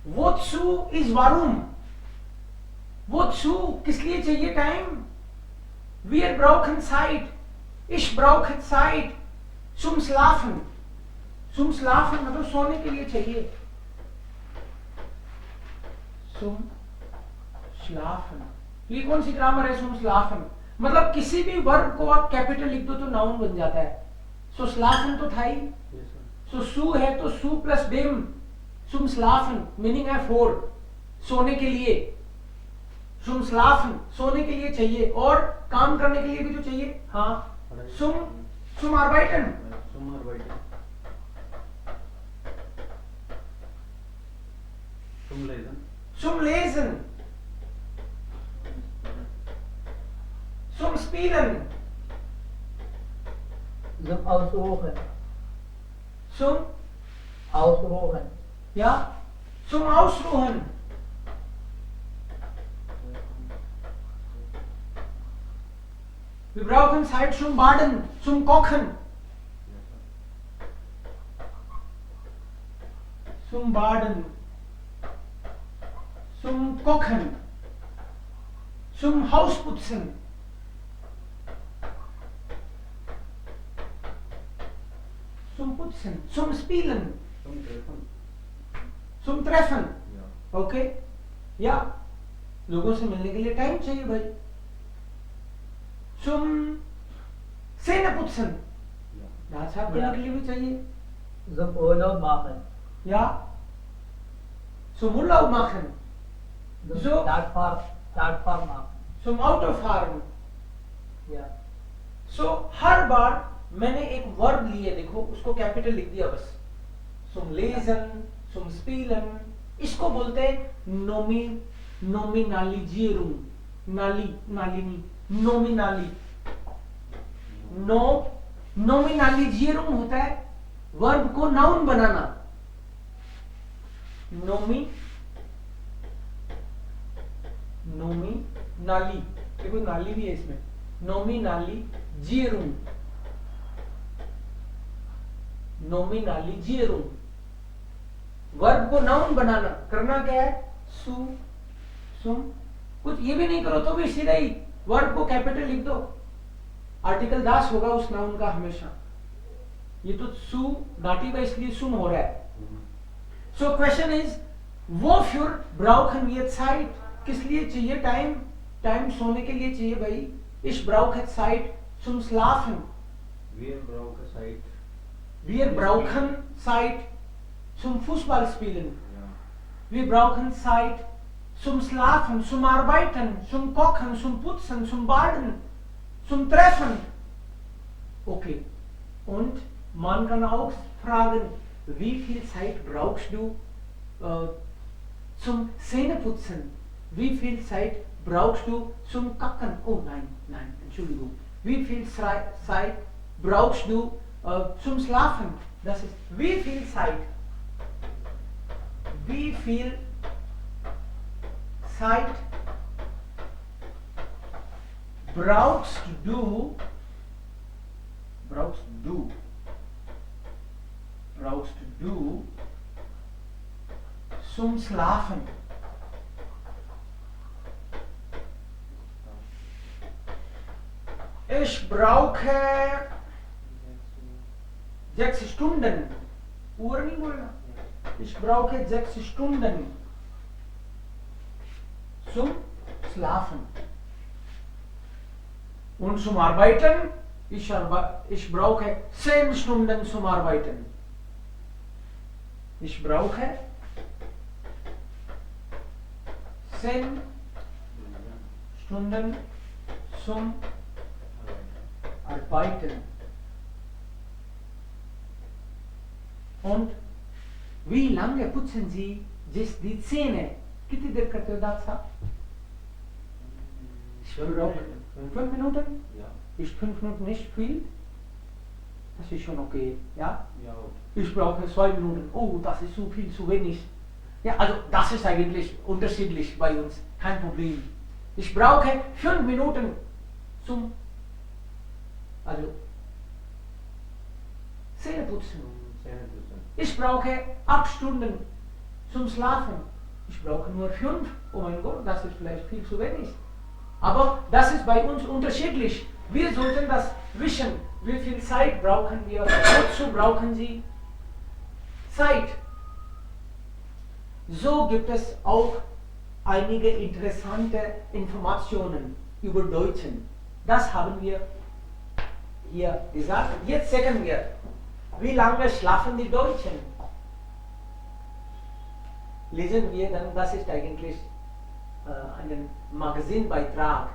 wozu is warum, wozu किस लिए चाहिए time, wir brauchen Zeit, ich brauche Zeit zum Schlafen, zum Schlafen मतलब सोने के लिए चाहिए, zum Schlafen, ये कौन सी ग्रामर है, zum Schlafen मतलब किसी भी वर्ब को आप कैपिटल लिख दो तो नाउन बन जाता है, so Schlafen तो था ही, so सु है तो सु प्लस डेम, zum Schlafen मीनिंग है फोर, सोने के लिए, zum Schlafen सोने के लिए चाहिए, और काम करने के लिए भी तो चाहिए, हाँ zum Arbeiten, zum Lesen, zum Spielen, zum Ausruhen, zum Ausruhen, ja, zum Ausruhen, wir brauchen Zeit zum Baden, zum Kochen, zum Baden, zum Kochen, zum Hausputzen, zum Putzen, zum Spielen, zum Treffen, okay या लोगों से मिलने के लिए time चाहिए भाई, zum Zähneputzen, दांत साफ करने के लिए भी चाहिए, zum Urlaub machen, ja, zum Urlaub machen, zum so Tagfahren machen, zum Autofahren, ja, so हर बार मैंने एक वर्ब लिए, देखो उसको कैपिटल लिख दिया बस, zum Lesen, zum Spielen, इसको बोलते हैं नोमिनालिजिएरुम, नालिनी नोमिनाली, नोमिनालिजिएरुम होता है वर्ब को नाउन बनाना, नोमिनाली, देखो नाली भी है इसमें, नोमिनालिजिएरुम, नोमिनालिजिएरुम वर्ब को नाउन बनाना, करना क्या है, सु सुम, कुछ ये भी नहीं करो तो भी सीधा ही वर्ब को कैपिटल लिख दो, आर्टिकल दास होगा उस नाउन का हमेशा, ये तो सु नाटिव है इसलिए सुम हो रहा है, so question is wofür brauchen wir Zeit, किस लिए चाहिए टाइम, टाइम सोने के लिए चाहिए भाई, ich brauche Zeit zum Schlafen, wir brauchen Zeit zum Fußballspielen, wir brauchen Zeit zum Schlafen, zum Arbeiten, zum Kochen, zum Putzen, zum Baden, zum Treffen. Okay. Und man kann auch fragen, wie viel Zeit brauchst du zum Zähneputzen? Wie viel Zeit brauchst du zum Kacken? Oh nein, Entschuldigung. Wie viel Zeit brauchst du zum Schlafen? Das ist wie viel Zeit? Wie viel Zeit brauchst du zum Schlafen? Ich brauche 6 Stunden. Uhr नहीं बोलना. Ich brauche 6 Stunden zum Schlafen. Und zum Arbeiten, ich brauche 10 Stunden zum Arbeiten. Ich brauche 10 Stunden zum Arbeiten. Und wie lange putzen Sie sich die Zähne? कितनी देर करते हो दांत साफ? 5 Minuten? Ja. Ist 5 Minuten nicht viel? Das ist schon okay, ja? Ja, okay. Ich brauche 2 Minuten. Oh, das ist zu viel, zu wenig. Ja, also das ist eigentlich unterschiedlich bei uns, kein Problem. Ich brauche 5 Minuten zum, also Zähneputzen. Ich brauche 8 Stunden zum Schlafen. Ich brauche nur 5. Oh mein Gott, das ist vielleicht viel zu wenig. Aber das ist bei uns unterschiedlich. Wir sollten das wissen. Wie viel Zeit brauchen wir? Wozu brauchen Sie Zeit? So gibt es auch einige interessante Informationen über Deutschen. Das haben wir hier gesagt. Jetzt sagen wir, wie lange schlafen die Deutschen? Lesen wir dann, das ist eigentlich ein Magazinbeitrag.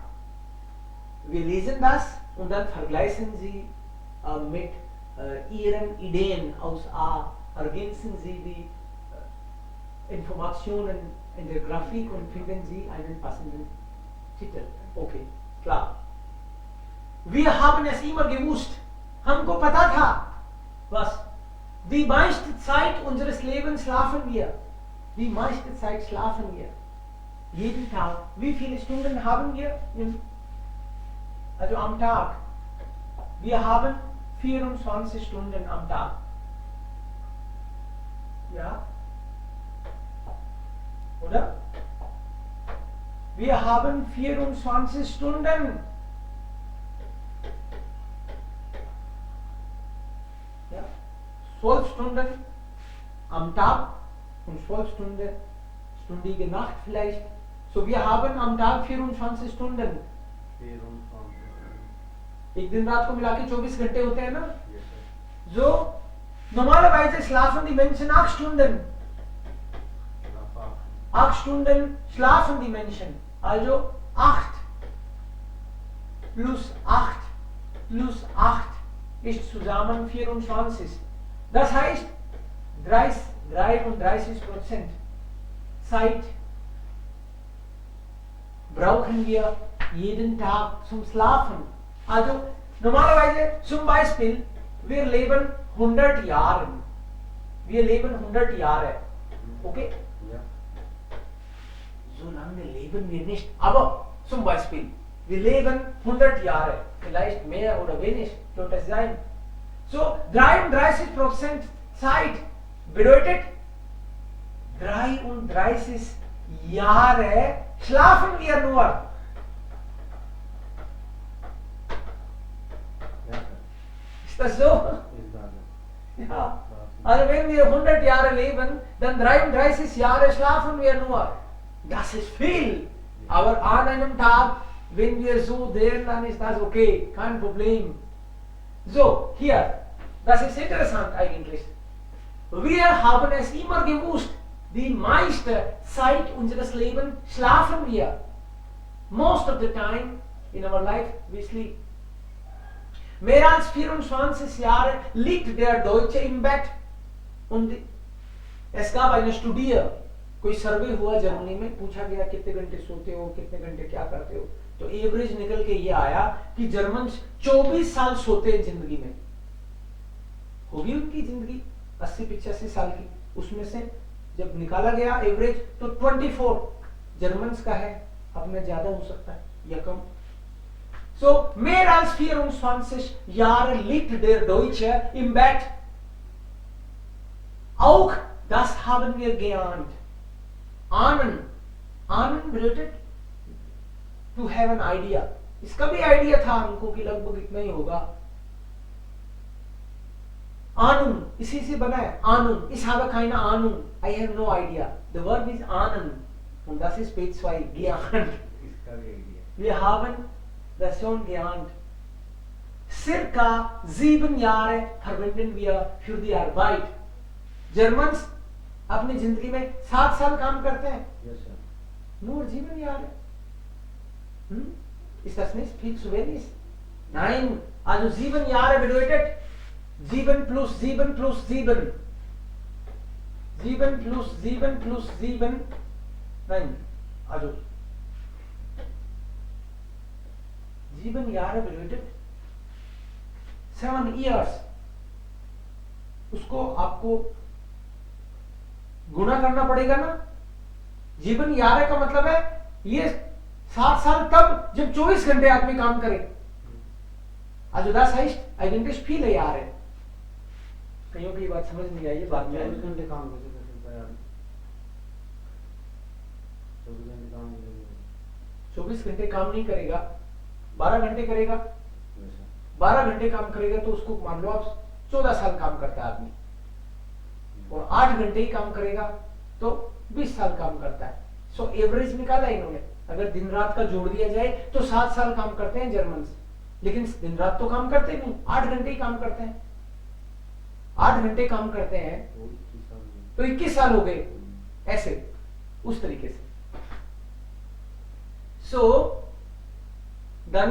Wir lesen das und dann vergleichen Sie mit Ihren Ideen aus A, ergänzen Sie die Informationen in der Grafik und finden Sie einen passenden Titel. Okay, klar. Wir haben es immer gewusst. हमको पता था. Was? Die meiste Zeit unseres Lebens schlafen wir. Die meiste Zeit schlafen wir. Jeden Tag. Wie viele Stunden haben wir? Also am Tag. Wir haben 24 Stunden am Tag. Ja? Oder? Wir haben 24 Stunden. Ja? 12 Stunden am Tag und 12 stündige Nacht vielleicht. So, wir haben am Tag 24 Stunden. एक दिन रात को मिला के 24 घंटे होते हैं ना. So, normalerweise schlafen die Menschen 8 Stunden. 8 Stunden schlafen die Menschen. Also 8 plus 8 plus 8 ist zusammen 24. Das heißt, 33% Zeit brauchen wir jeden Tag zum Schlafen. Also normalerweise zum Beispiel, wir leben 100 Jahre. Wir leben 100 Jahre. Okay? Ja. So lange leben wir nicht. Aber zum Beispiel, wir leben 100 Jahre. Vielleicht mehr oder wenig wird es sein. So 33% Zeit bedeutet 33 Jahre schlafen wir nur. Ja, Ist das so? ist da. Ja. Also wenn wir 100 Jahre leben, dann 33 Jahre schlafen wir nur. Das ist viel. Aber an einem Tag, wenn wir so sehen, dann ist das okay, kein Problem. So, hier, das ist interessant eigentlich. Wir haben es immer gewusst, die meiste Zeit unseres Lebens schlafen wir. Most of the time in our life we sleep. Mehr als 24 Jahre liegt der Deutsche im Bett. Und es gab eine Studie, कोई सर्वे हुआ Germany में, पूछा गया कितने घंटे सोते हो, कितने घंटे क्या करते हो, तो एवरेज निकल के ये आया कि जर्मन 24 साल सोते हैं जिंदगी में. होगी उनकी जिंदगी 80-85 साल की, उसमें से जब निकाला गया एवरेज तो 24 जर्मन्स का है. अब में ज्यादा हो सकता है या कम. So, mehr als 24 Jahre liegt der Deutsche im Bett. Auch das haben wir geahnt. Ahnen. Ahnen bedeutet to have an idea. इसका भी आइडिया था हमको कि लगभग इतना ही होगा. Ahnung, इसी से बना है. Ahnung, ich habe keine Ahnung. I have no idea. The verb is ahnen. Und das ist Page 2, geahnt. इसका भी idea. Wir haben das schon geahnt. Circa 7 Jahre verwenden wir für die Arbeit. Germans अपनी जिंदगी में 7 साल काम करते हैं. Yes, sir. Nur 7 Jahre. Ist das nicht viel zu wenig? Nein, also 7 Jahre bedeutet 7 plus 7 plus 7. 7 plus 7 plus 7. Nein, also 7 Jahre bedeutet 7 years. उसको आपको गुणा करना पड़ेगा ना. जीवन यारे का मतलब है ये 7 साल तब जब 24 घंटे आदमी काम करे. Also das heißt eigentlich viele Jahre. कईयों की बात समझ नहीं आई है, बाद में 24 घंटे काम कैसे कर सकता है आदमी? 24 घंटे काम करेंगे 24 घंटे काम नहीं करेगा, 12 घंटे करेगा, वैसा 12 घंटे काम करेगा तो उसको मान लो आप 14 साल काम करता है आदमी, और 8 घंटे ही काम करेगा तो 20 साल काम करता है। सो एवरेज निकाला इन्होंने, अगर दिन रात का जोड़ दिया जाए तो 7 साल काम करते हैं जर्मन, लेकिन दिन रात तो काम करते नहीं, 8 घंटे ही काम करते हैं। 8 घंटे काम करते हैं वो 21 साल में। तो 21 साल हो गए, ऐसे उस तरीके से। सो देन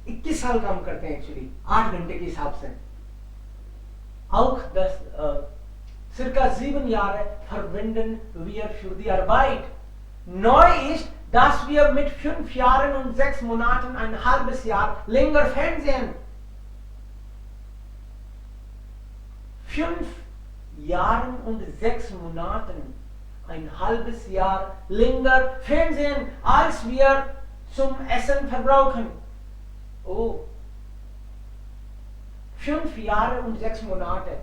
21 साल काम करते हैं एक्चुअली 8 घंटे के हिसाब से। Auch das circa 7 Jahre verwenden wir für die Arbeit. Neu ist, dass wir mit 5 Jahren und 6 Monaten ein halbes Jahr länger Fernsehen. 5 Jahren und 6 Monaten ein halbes Jahr länger Fernsehen, als wir zum Essen verbrauchen. Oh. 5 Jahre und 6 Monate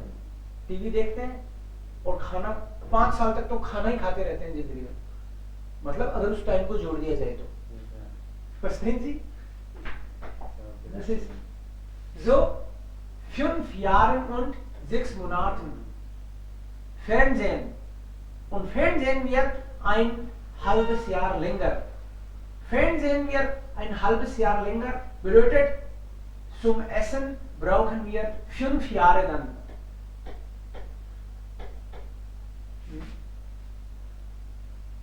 TV देखते हैं और खाना 5 साल तक तो खाना ही खाते रहते हैं जिंदगी में, मतलब अगर उस टाइम को जोड़ दिया जाए तो। Verstehen Sie? Das ist so 5 Jahren und 6 Monaten Fernsehen, und Fernsehen wir ein halbes Jahr länger. Fernsehen wir ein halbes Jahr länger bedeutet, zum Essen brauchen wir 5 Jahre dann.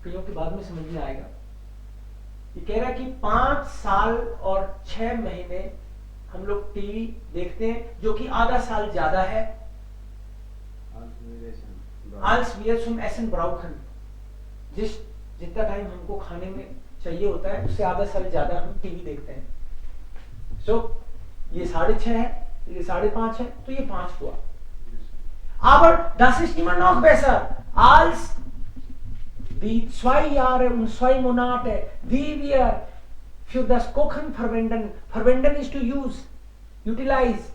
कईयों के बाद में समझ में आएगा। ये कह रहा है कि 5 साल और 6 महीने हम लोग टीवी देखते हैं, जो कि आधा साल ज्यादा है। als wir zum Essen brauchen, जितना टाइम हमको खाने में चाहिए होता है उससे आधा साल ज्यादा हम टीवी देखते हैं। सो ये 6.5 है, ये 5.5 है, तो ये 5 हुआ। Aber das ist immer noch besser als die 2 Jahre und 2 Monate, die wir für das Kochen verwenden. Verwenden ist to use, utilize.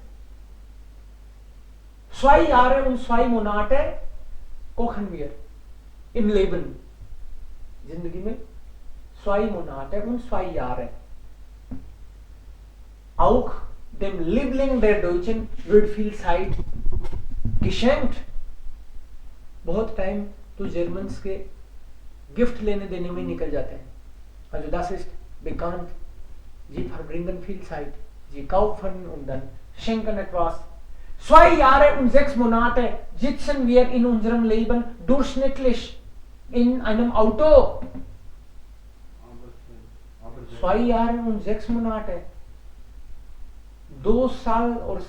2 Jahre und 2 Monate kochen wir im Leben. जिंदगी में 2 Monate und 2 Jahre. Auch dem Liebling der Deutschen wird viel Zeit geschenkt. बहुत time तो Germans के gift लेने देने में निकल जाते हैं। Also das ist bekannt. Sie verbringen viel Zeit. Sie kaufen und dann schenken etwas. 2 Jahre und 6 Monate sitzen wir in unserem Leben durchschnittlich in einem Auto. 2 Jahre und 6 Monate, 2 साल और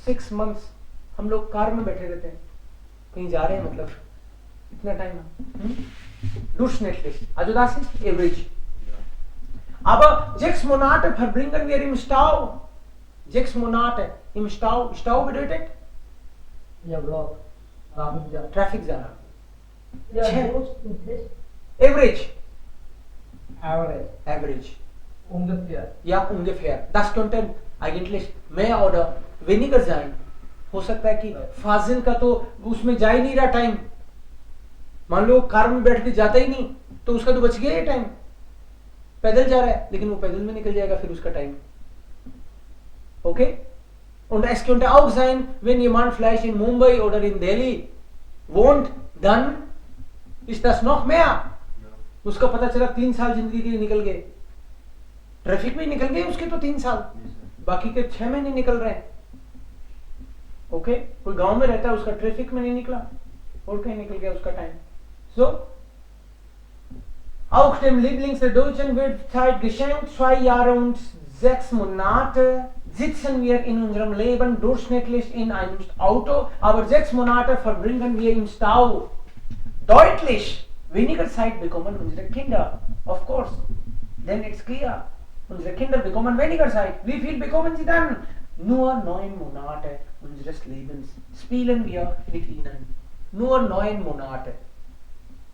6 months हम लोग कार में बैठे रहते हैं, कहीं जा रहे हैं, मतलब इतना time durchschnittlich. Also das ist average. Aber 6 Monate verbringen wir im Stau. 6 Monate im Stau. Stau bedeutet? Ja, Block. Traffic Jam. Ja, छः. durchschnittlich. Average. Average. Average. Ungefähr. Ja, ungefähr. Das könnte eigentlich mehr oder weniger sein. हो सकता है कि फाजिल का तो उसमें जा ही नहीं रहा टाइम, मान लो कार में बैठ के जाता ही नहीं, तो उसका तो बच गया ये टाइम। पैदल जा रहा है लेकिन वो पैदल में निकल जाएगा फिर उसका time. Okay, und es könnte auch sein, wenn jemand vielleicht in Mumbai oder in Delhi wohnt, dann ist das noch mehr. उसका पता चला 3 साल जिंदगी के निकल गए, ट्रैफिक में निकल गए उसके तो 3 साल, बाकी के 6 महीने निकल रहे हैं। ओके, कोई गांव में रहता है उसका ट्रैफिक में नहीं निकला और कहीं निकल गया उसका time. So auch dem Lieblings der Deutschen wird Zeit geschenkt. 2 Jahre und 6 Monate sitzen wir in unserem Leben durchschnittlich in einem Auto, aber 6 Monate verbringen wir im Stau. Deutlich weniger Zeit bekommen unsere Kinder, of course, then it's clear. Unsere Kinder bekommen weniger Zeit. Wie viel bekommen sie dann? Nur 9 Monate unseres Lebens spielen wir mit ihnen. Nur 9 Monate.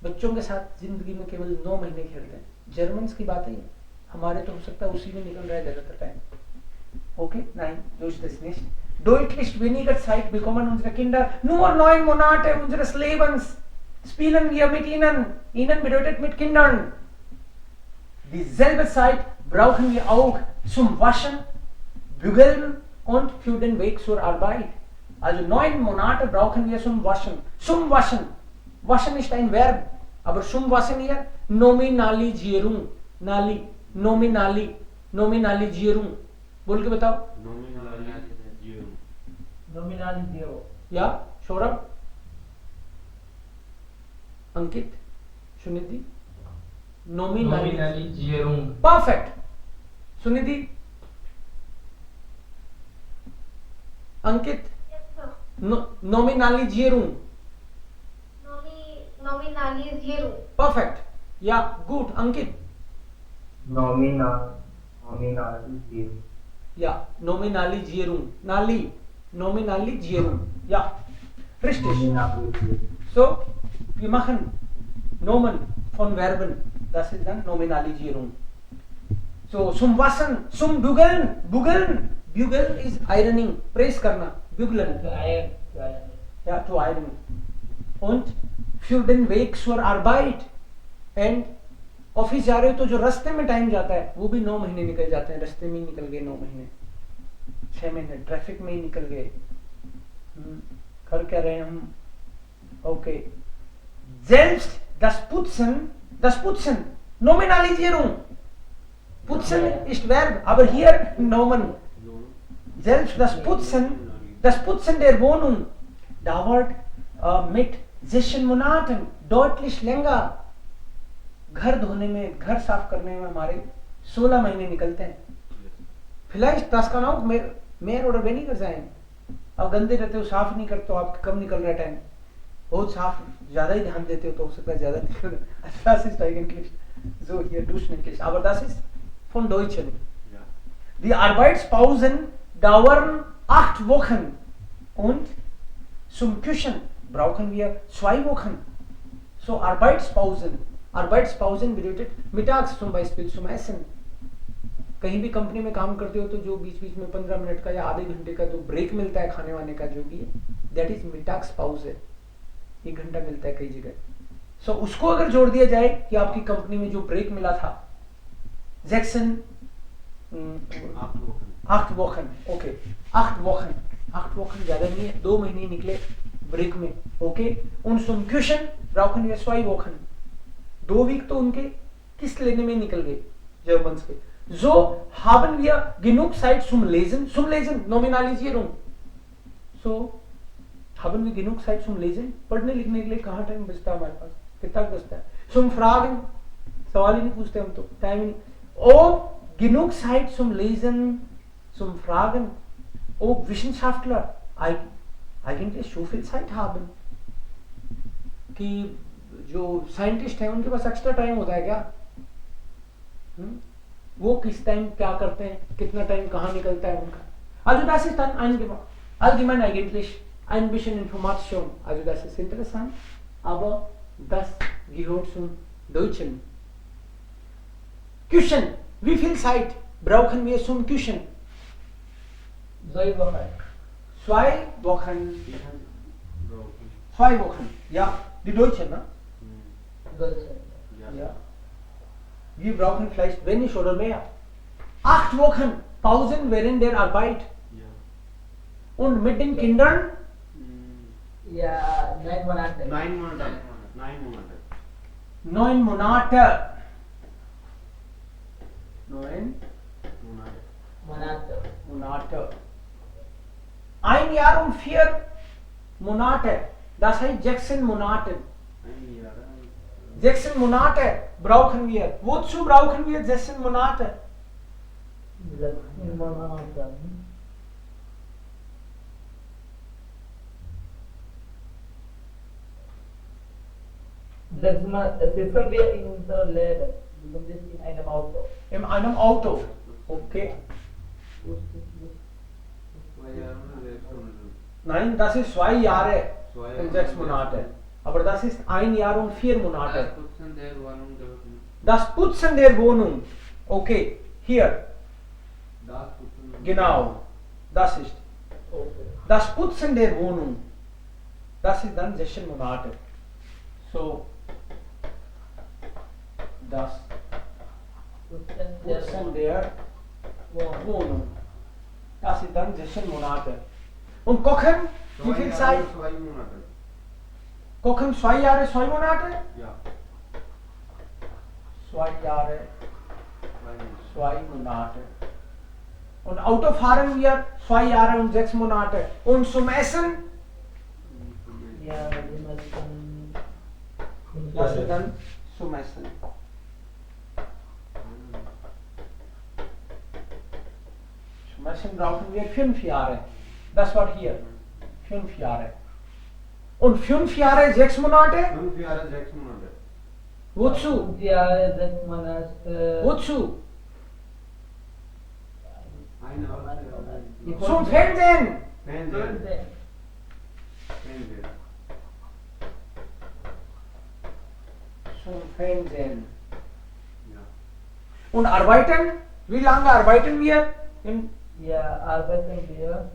बच्चों के साथ जिंदगी में केवल 9 महीने खेलते हैं। Germans की बात है, हमारे तो हो सकता है उसी में निकल रहा है ज्यादातर time. Okay, nein, so ist es nicht. Deutlich weniger Zeit bekommen unsere Kinder. Nur 9 Monate unseres Lebens spielen wir mit ihnen. Ihnen bedeutet mit Kindern. Dieselbe Zeit brauchen wir auch zum Waschen, Bügeln und für den Weg zur Arbeit. Also 9 Monate brauchen wir zum Waschen. Zum Waschen. Waschen ist ein Verb. Aber zum Waschen hier Nominalisierung. Nali. Nominalisierung. बोल के बताओ. Nominal zero. या सौरभ, अंकित, Sunidhi. Nominalisierung. Perfect. Sunidhi, अंकित. Nominalisierung. Nominalisierung. Perfect. या good. अंकित. Nominalisierung. Ja, Nominalisierung. Nominalisierung. Ja, richtig. So, wir machen Nomen von Verben. Das ist dann Nominalisierung. So, zum Waschen, zum Bügeln. Bügeln ist ironing. Press करना. Bügeln. To iron. Ja, to iron. Und für den Weg zur Arbeit. And office जा रहे हो तो जो रास्ते में time जाता है वो भी 9 महीने निकल जाते हैं. रास्ते में ही निकल गए 9 महीने, 6 महीने ट्रैफिक में ही निकल गए. कर क्या रहे हैं हम? Okay. Selbst das Putzen, Nominalisierung. Putzen ist Verb, aber hier Nomen. Selbst das Putzen der Wohnung dauert mit 16 Monaten deutlich länger. घर धोने में, घर साफ करने में हमारे 16 महीने निकलते हैं. Vielleicht das kann auch mehr oder weniger sein. आप गंदे रहते हो, साफ नहीं करते हो, आप कम निकल रहा है टाइम. बहुत साफ ज्यादा ही ध्यान देते हो तो हो सकता है ज्यादा निकल. Das ist eigentlich so hier durchschnittlich, aber das ist von Deutschen. Die Arbeitspausen dauern 8 Wochen und zum Küchen brauchen wir 2 Wochen. So Arbeitspausen bedeutet mittags zum Beispiel zum Essen. कहीं भी कंपनी में काम करते हो तो जो बीच बीच में 15 मिनट का या आधे घंटे का जो ब्रेक मिलता है खाने वाने का जो भी है, दैट इज मिटाग्सपाउसे. 1 घंटा मिलता है कई जगह. सो उसको अगर जोड़ दिया जाए कि आपकी कंपनी में जो ब्रेक मिला था 8 Wochen. ओके, 8 Wochen ज्यादा नहीं है, 2 महीने निकले ब्रेक में. Okay. Und zum Küchen brauchen wir 2 Wochen. 2 week तो उनके किस लेने में निकल गए जर्मन्स के. So haben wir genug Zeit zum Lesen, Nominalisierung. So haben wir genug Zeit zum Lesen. पढ़ने लिखने के लिए कहाँ टाइम बचता है हमारे पास? कितना बचता है? Zum Fragen, सवाल ही नहीं पूछते हम तो, टाइम ही नहीं. Oh, genug Zeit zum Lesen, zum Fragen. Oh, Wissenschaftler, eigentlich so viel Zeit haben कि जो साइंटिस्ट हैं उनके पास एक्स्ट्रा टाइम होता है क्या? वो किस टाइम क्या करते हैं, कितना टाइम कहाँ निकलता है उनका. Also das ist dann allgemein eigentlich ein bisschen Information. Also das ist interessant, aber das gehört zum Deutschen. Küchen. Wie viel Zeit brauchen wir zum Küchen? 2 Wochen. 2 Wochen. 2 Wochen. Ja, die Deutschen, ne? Deutschland. Ja. Wir brauchen vielleicht wenig oder mehr. 8 Wochen Pausen während der Arbeit. Und mit den Kindern? Ja, 9 Monate. 9 Monate. 9 Monate. 9 Monate. 1 Jahr und 4 Monate. Das heißt 16 Monate. 16 Monate brauchen wir. Wozu brauchen wir 16 Monate? 16 Monate. Sitzen wir in unserem Leben, zumindest in einem Auto. In einem Auto. Okay. Nein, das ist 2 Jahre und 6 Monate. Aber das ist 1 Jahr und 4 Monate. Das Putzen der Wohnung. Okay, hier. Genau. Das ist. Das Putzen der Wohnung. Das ist dann 16 Monate. So. Das putzen der Wohnung. Das ist dann 16 Monate. Und kochen, wie viel Zeit? 2 Monate. Kochen 2 Jahre, 2 Monate? Ja. 2 Jahre, 2 Monate. 2 Monate. Und Auto fahren wir 2 Jahre und 6 Monate. Und zum Essen, Ja, die müssen. das ist dann zum Essen. Zum Essen brauchen wir 5 Jahre. Das war hier. 5 Jahre. Und 5 Jahre, 6 Monate? 5 Jahre, 6 Monate. Wozu? Ja, 6 Monate. Wozu? Eine Die Zum Fernsehen. Fernsehen. Fernsehen. Fernsehen. Zum Fernsehen. Ja. Und arbeiten? Wie lange arbeiten wir? Ja, arbeiten wir.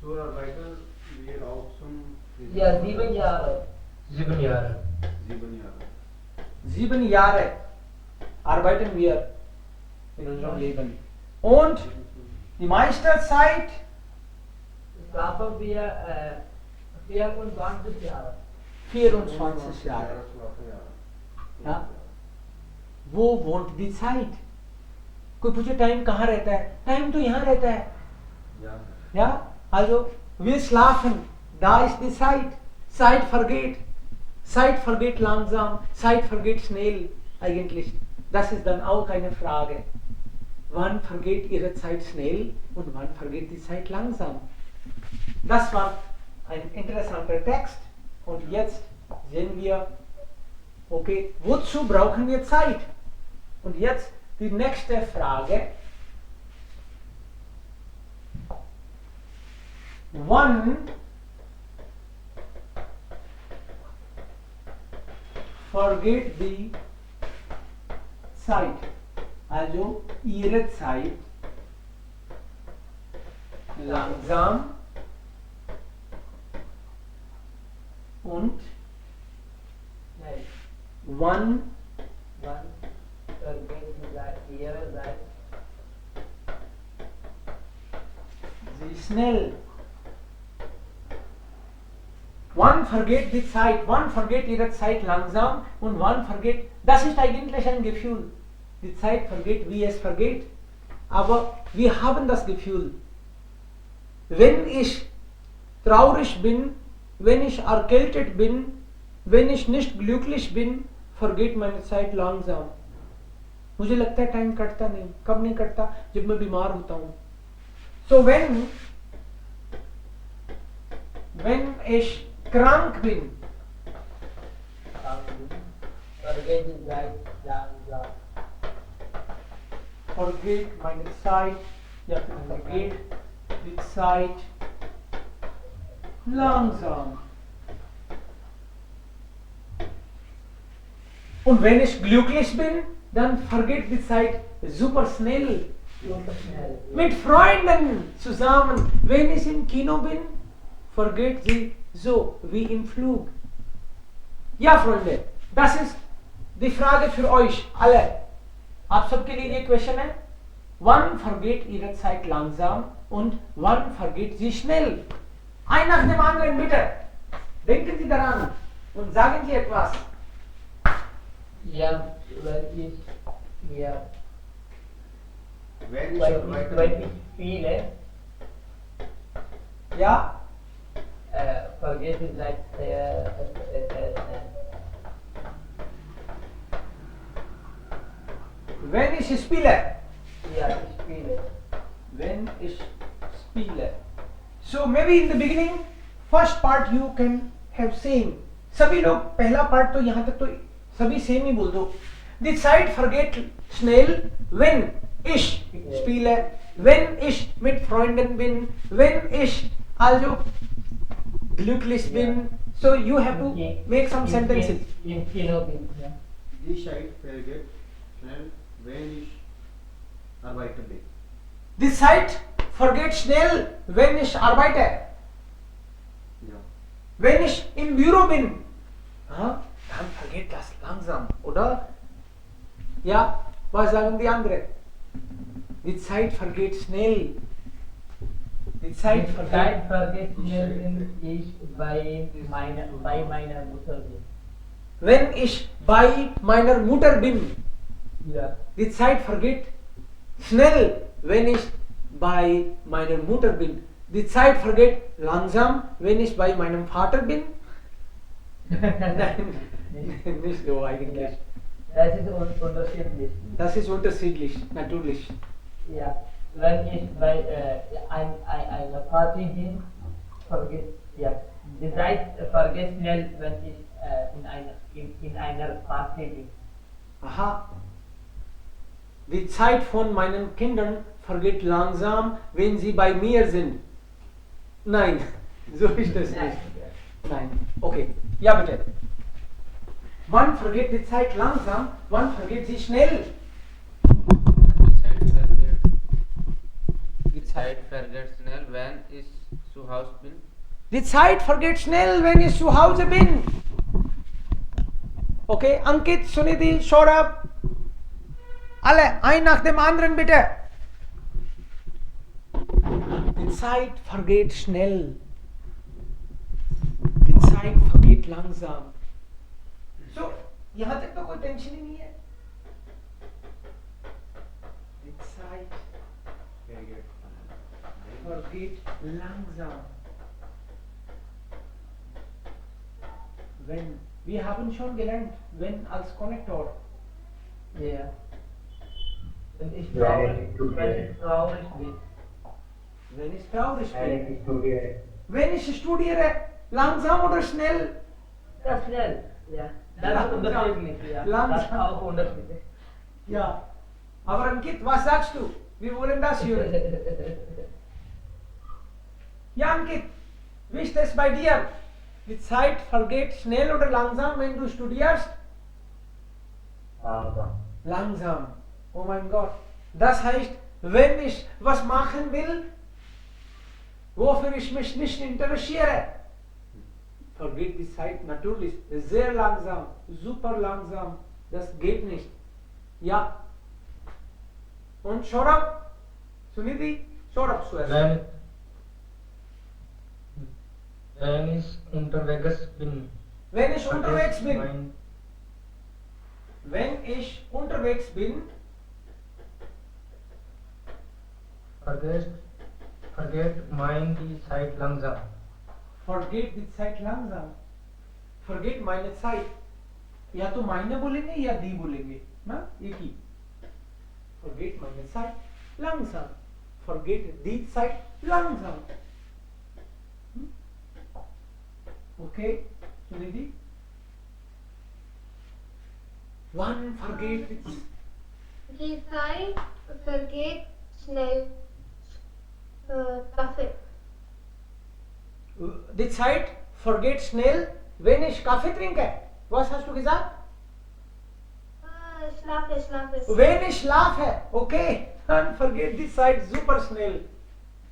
So arbeiten wir auch zum Ja, 7 Jahre. 7 Jahre. 7 Jahre. 7 Jahre arbeiten wir in unserem Leben. Und die meiste Zeit Schlafen wir 24 Jahre. 24 Jahre. Ja. Ja. वो vote the site कोई पूछे time कहाँ रहता है time तो यहाँ रहता है Ja. ja also wir schlafen da ist die Zeit vergeht langsam Zeit vergeht schnell eigentlich das ist dann auch eine Frage wann vergeht ihre Zeit schnell und wann vergeht die Zeit langsam das war ein interessanter Text und jetzt sehen wir okay wozu brauchen wir Zeit und jetzt die nächste Frage One forget the Zeit. Also ihre Zeit langsam und Nein. one Wann vergeht ihre Zeit? sie schnell. One forget die Zeit, one forget ihre Zeit langsam und one forget, das ist eigentlich ein Gefühl. Die Zeit vergeht, wie es vergeht. Aber wir haben das Gefühl, wenn ich traurig bin, wenn ich erkältet bin, wenn ich nicht glücklich bin, vergeht meine Zeit langsam. मुझे लगता है time कटता नहीं कब नहीं कटता जब मैं बीमार होता हूँ so when ich krank bin Vergeht die Zeit langsam. forget meine Zeit या फिर forget die Zeit langsam und wenn ich glücklich bin dann vergeht die Zeit super schnell Super schnell. mit Freunden zusammen. Wenn ich im Kino bin, vergeht sie so wie im Flug. Ja, Freunde, das ist die Frage für euch alle. आप सबके लिए ये question है Wann vergeht ihre Zeit langsam und wann vergeht sie schnell? Ein nach dem anderen, bitte. Denken Sie daran und sagen Sie etwas. Ja, wenn ich mir Wenn ich wenn arbeite. ich spiele, Ja? vergeht die Zeit sehr schnell. Wenn ich spiele. Ja, ich spiele. When ich spiele. So maybe in the beginning, first part you can have same. सभी लोग पहला part तो यहाँ तक तो सभी same ही बोल दो. Die Zeit vergeht schnell, wenn ich spiele, wenn ich mit Freunden bin, wenn ich also glücklich bin. So you have to make some sentences. Im Kino bin, ja. Die Zeit vergeht schnell, wenn ich arbeite bin. Die Zeit vergeht schnell, wenn ich arbeite. Ja. Wenn ich im Büro bin. हाँ Dann vergeht das langsam, oder? Ja, was sagen die anderen? Die Zeit vergeht schnell. Die Zeit vergeht. vergeht schnell, wenn ich bei meiner Mutter bin. Wenn ich bei meiner Mutter bin. Ja. Die Zeit vergeht schnell, wenn ich bei meiner Mutter bin. Die Zeit vergeht langsam, wenn ich bei meinem Vater bin. Nein, nicht so eigentlich. Das ist unterschiedlich. Das ist unterschiedlich, natürlich. Ja. Wenn ich bei einer Party bin, die Zeit vergeht schnell, wenn ich in einer Party bin. Aha. Die Zeit von meinen Kindern vergeht langsam, wenn sie bei mir sind. Nein, so ist es nicht. Nein. Okay. Ja, bitte. Wann vergeht die Zeit langsam? Wann vergeht sie schnell? Die Zeit vergeht schnell, wenn ich zu Hause bin. Die Zeit vergeht schnell, wenn ich zu Hause bin. Okay, Ankit, Sunidhi, Saurabh. Alle, ein nach dem anderen bitte. Die Zeit vergeht schnell. Die Zeit vergeht langsam. So, यहाँ तक तो कोई tension ही नहीं है. Die Zeit vergeht langsam. Wenn, wir haben schon gelernt, wenn als Konnektor. Ja. Wenn ich Wenn traurig bin. Wenn ich traurig Wenn bin. ich studiere. Wenn ich studiere, langsam oder schnell? Das schnell. Ja. Das ist unterschiedlich. Ja. Langsam. Das ist auch unterschiedlich. Ja. Aber Ankit, was sagst du? Wir wollen das hören. Ja, Ankit, wie ist es bei dir? Die Zeit vergeht schnell oder langsam, wenn du studierst? Langsam. Langsam. Oh mein Gott. Das heißt, wenn ich was machen will, wofür ich mich nicht interessiere, vergeht die Zeit natürlich sehr langsam, super langsam. Das geht nicht. Ja. Und Saurabh? Sunidhi? Saurabh zuerst. Wenn ich unterwegs bin. Wenn ich unterwegs bin. Mein Wenn ich unterwegs bin, vergeht mein die Zeit langsam. vergeht die Zeit langsam. Vergeht meine Zeit. या तो meine बोलेंगे या die बोलेंगे ना एक ही. Vergeht meine Zeit langsam. Vergeht die Zeit langsam. Okay, Sunidhi? Wann vergeht es? Die Zeit vergeht schnell. Kaffee. Die Zeit vergeht schnell, wenn ich Kaffee trinke. Was hast du gesagt? Schlafe. Wenn ich schlafe, okay, dann vergeht die Zeit super schnell.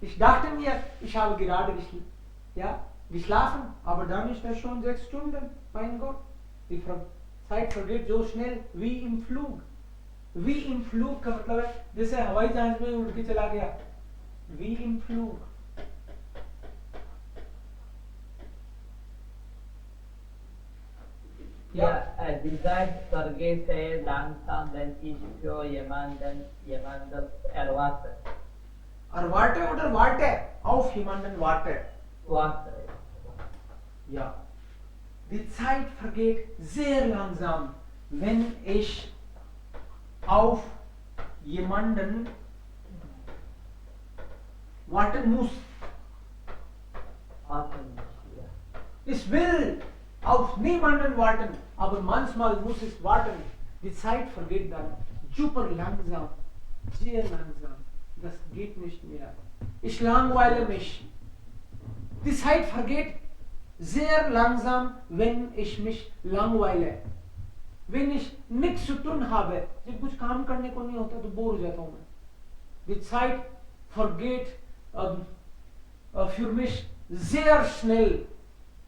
Ich dachte mir, ich habe gerade geschlafen, aber dann ist es schon 6 Stunden. Mein Gott, die Zeit vergeht so schnell wie im Flug. wie im Flug का मतलब है जैसे हवाई जहाज में उड़ के चला गया wie im Flug. Ja, die Zeit vergeht sehr langsam, wenn ich für jemanden erwarte. Erwarte oder warte? Auf jemanden warte. Warte. Ja. Die Zeit vergeht sehr langsam, wenn ich auf jemanden warten muss. Warten muss, ja. Ich will auf niemanden warten, aber manchmal muss ich warten. Die Zeit vergeht dann super langsam, sehr langsam. Das geht nicht mehr. Ich langweile mich. Die Zeit vergeht sehr langsam, wenn ich mich langweile. Wenn ich nichts zu tun habe, जब कुछ काम करने को नहीं होता तो bore हो जाता हूँ मैं. Die Zeit vergeht für mich sehr schnell,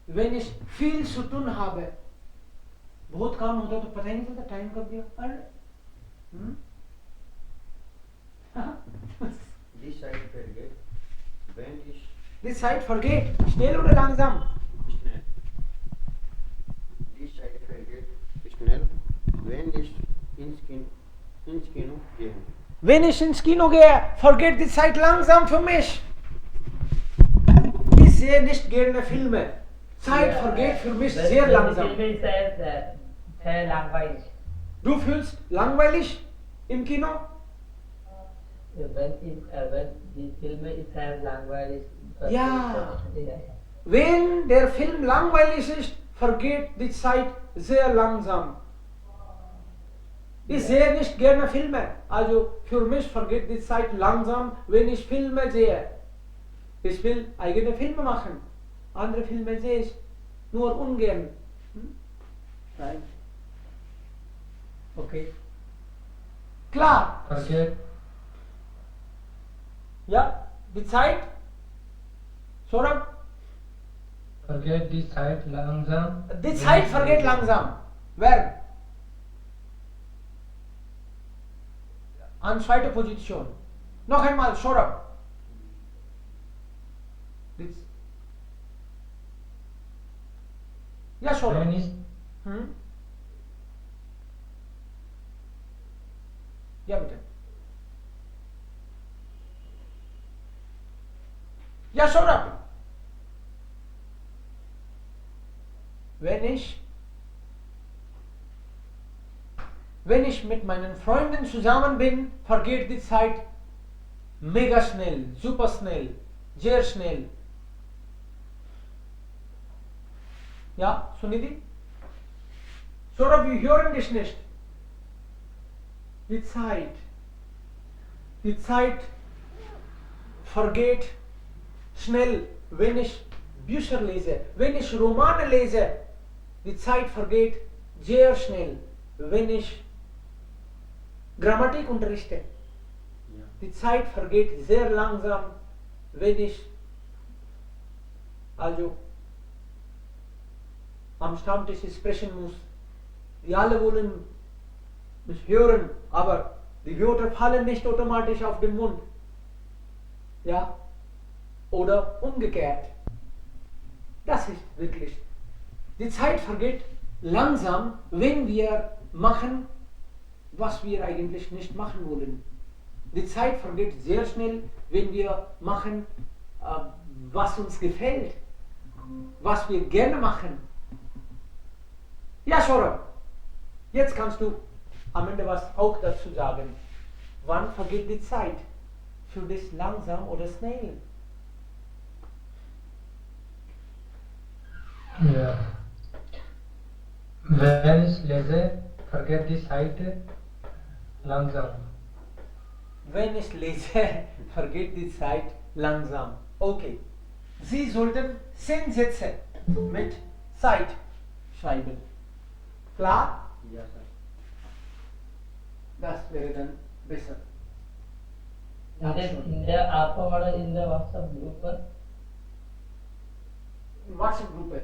wenn ich viel zu tun habe. बहुत काम होता है तो पता ही नहीं चलता टाइम कब गया। अरे This side forget. When is This side forget. Schnell oder langsam? schnell? This side forget. Schnell. When is in skin gehen? Wenn ich ins Kino gehe, forget die Zeit langsam für mich. Ich sehe nicht gerne Filme. Zeit vergeht für mich sehr langsam. The film says sehr langweilig. Du fühlst langweilig im Kino? When the film is sehr langweilig. Ja. Yeah. Wenn der Film langweilig ist, vergeht die Zeit sehr langsam. Ich sehe nicht gerne Filme. Also für mich vergeht die Zeit langsam, wenn ich Filme sehe. Ich will eigene Filme machen. Andere Filme sehe ich nur ungern. Nein. Okay. Klar. Forget. Ja, die Zeit. Saurabh? Forget die Zeit langsam. Die Zeit vergeht langsam. Verb. An zweiter Position. Noch einmal, Saurabh. Ja, Saurabh. When is Ja, bitte. Ja, Saurabh. Wenn ich mit meinen Freunden zusammen bin, vergeht die Zeit mega schnell, super schnell, sehr schnell. Ja, Sunidhi? Saurabh, wir hören dich nicht. Die Zeit vergeht schnell, wenn ich Bücher lese, wenn ich Romane lese. Die Zeit vergeht sehr schnell, wenn ich Grammatik unterrichte. Die Zeit vergeht sehr langsam, wenn ich also am Stammtisch sprechen muss. Wir alle wollen mich hören, aber die Wörter fallen nicht automatisch auf den Mund. Ja? Oder umgekehrt. Das ist wirklich. Die Zeit vergeht langsam, wenn wir machen, was wir eigentlich nicht machen wollen. Die Zeit vergeht sehr schnell, wenn wir machen, was uns gefällt, was wir gerne machen. Ja, Saurabh, jetzt kannst du am Ende was auch dazu sagen. Wann vergeht die Zeit? Für dich langsam oder schnell? Ja. Wenn ich lese, vergeht die Zeit langsam. Wenn ich lese, vergeht die Zeit langsam. Okay. Sie sollten 10 Sätze mit Zeit schreiben. Klar? Ja, sir. Das wäre dann besser. In der WhatsApp group. WhatsApp-Gruppe.